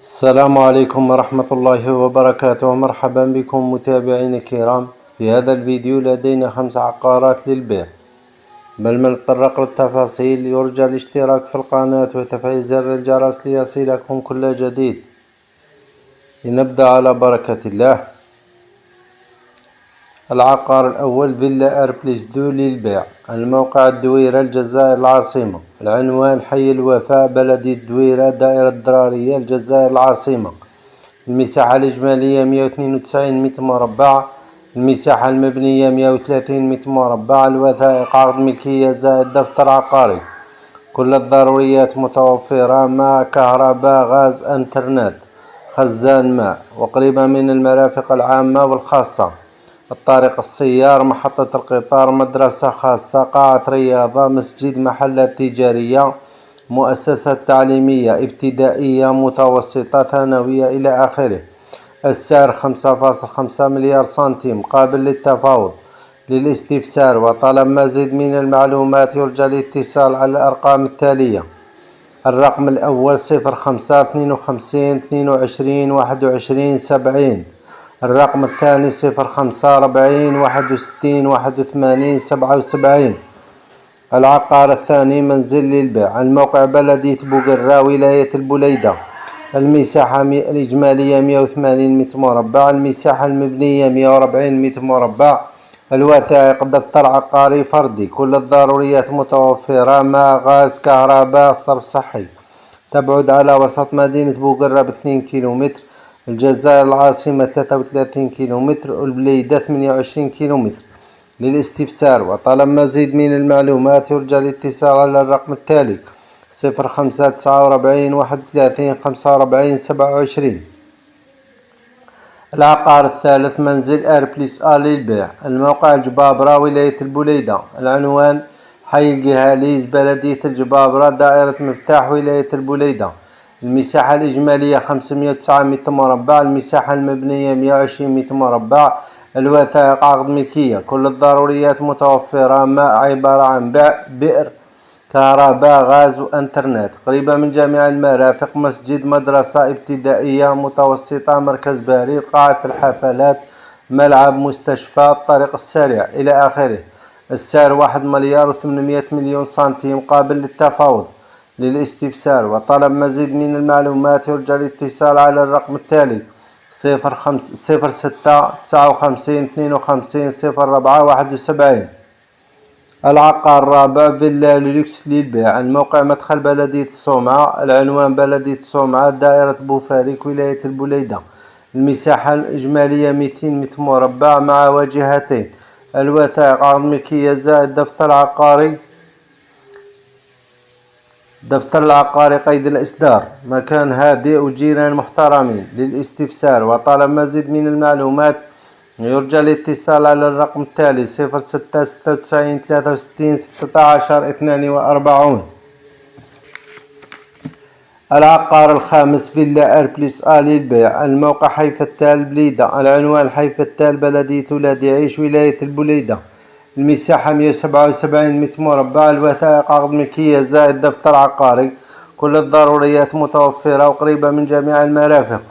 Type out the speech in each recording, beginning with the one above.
السلام عليكم ورحمة الله وبركاته. مرحبا بكم متابعينا الكرام. في هذا الفيديو لدينا 5 عقارات للبيع. قبل ما نتطرق للتفاصيل يرجى الاشتراك في القناة وتفعيل زر الجرس ليصلكم كل جديد. لنبدأ على بركة الله. العقار الأول فيلا أربليس 2 للبيع. الموقع الدويرة الجزائر العاصمة. العنوان حي الوفاء بلدية الدويرة دائرة الدرارية الجزائر العاصمة. المساحة الإجمالية 192 متر مربع. المساحة المبنية 130 متر مربع. الوثائق عقد ملكية زائد دفتر عقاري. كل الضروريات متوفرة: ماء، كهرباء، غاز، انترنت، خزان ماء، وقريبة من المرافق العامة والخاصة، الطريق السيار، محطة القطار، مدرسة خاصة، قاعة رياضة، مسجد، محلات تجارية، مؤسسة تعليمية ابتدائية متوسطة ثانوية إلى آخره. السعر 5.5 مليار سنتيم، قابل للتفاوض. للاستفسار وطلب مزيد من المعلومات يرجى الاتصال على الأرقام التالية: الرقم الأول 05 52 22 21 70. الرقم الثاني 05 40 61 81 77. العقار الثاني منزل للبيع. الموقع بلدية بوقرة ولاية البليدة. المساحة الإجمالية 180 متر مربع. المساحة المبنية 140 متر مربع. الوثائق دفتر عقاري فردي. كل الضروريات متوفرة: ماء، غاز، كهرباء، صرف صحي. تبعد على وسط مدينة بوقرة ب2 كيلومتر. الجزائر العاصمة 33 كيلومتر. والبليدة 28 كيلومتر. للاستفسار وطلب مزيد من المعلومات يرجى الاتصال على الرقم التالي: 05 49 31 45 27. العقار الثالث منزل أربليس للبيع. الموقع جبابرة ولاية البليدة. العنوان حي الجهاليز بلدية الجبابرة دائرة مفتاح ولاية البليدة. المساحة الإجمالية 509 متر مربع. المساحة المبنية 120 متر مربع. الوثائق عقد ملكية. كل الضروريات متوفرة: ماء عبارة عن بئر، كهرباء، غاز، وانترنت، قريبة من جميع المرافق، مسجد، مدرسة ابتدائية متوسطة، مركز بريد، قاعة الحفلات، ملعب، مستشفى، الطريق السريع إلى آخره. السعر 1 مليار و800 مليون سنتيم، قابل للتفاوض. للاستفسار وطلب مزيد من المعلومات يرجى الاتصال على الرقم التالي: 06 59 52 04 71. العقار الرابع فيلا لوكس للبيع. الموقع مدخل بلدية الصومعة. العنوان بلدية الصومعة دائرة بوفاريك ولاية البليدة. المساحة الإجمالية 200 متر مربع مع واجهتين. الوثائق عقد ملكية زائد دفتر عقاري قيد الإصدار. مكان هادئ وجيران محترمين. للاستفسار وطلب مزيد من المعلومات يرجى الاتصال على الرقم التالي: 06 96 63 16 42. العقار الخامس فيلا أربليس للبيع. الموقع حي فتال البليدة. العنوان حي فتال بلدية ولاد يعيش ولاية البليدة. المساحة 177 متر مربع. الوثائق عقد ملكية زائد دفتر عقاري. كل الضروريات متوفرة وقريبة من جميع المرافق،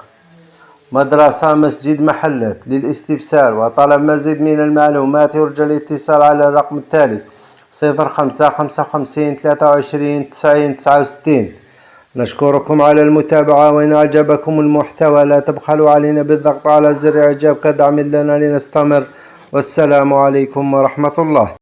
مدرسة، مسجد، محلات. للاستفسار وطلب مزيد من المعلومات يرجى الاتصال على الرقم التالي: 05 55 23 90 69. نشكركم على المتابعة، وإن أعجبكم المحتوى لا تبخلوا علينا بالضغط على زر إعجاب كدعم لنا لنستمر. والسلام عليكم ورحمة الله.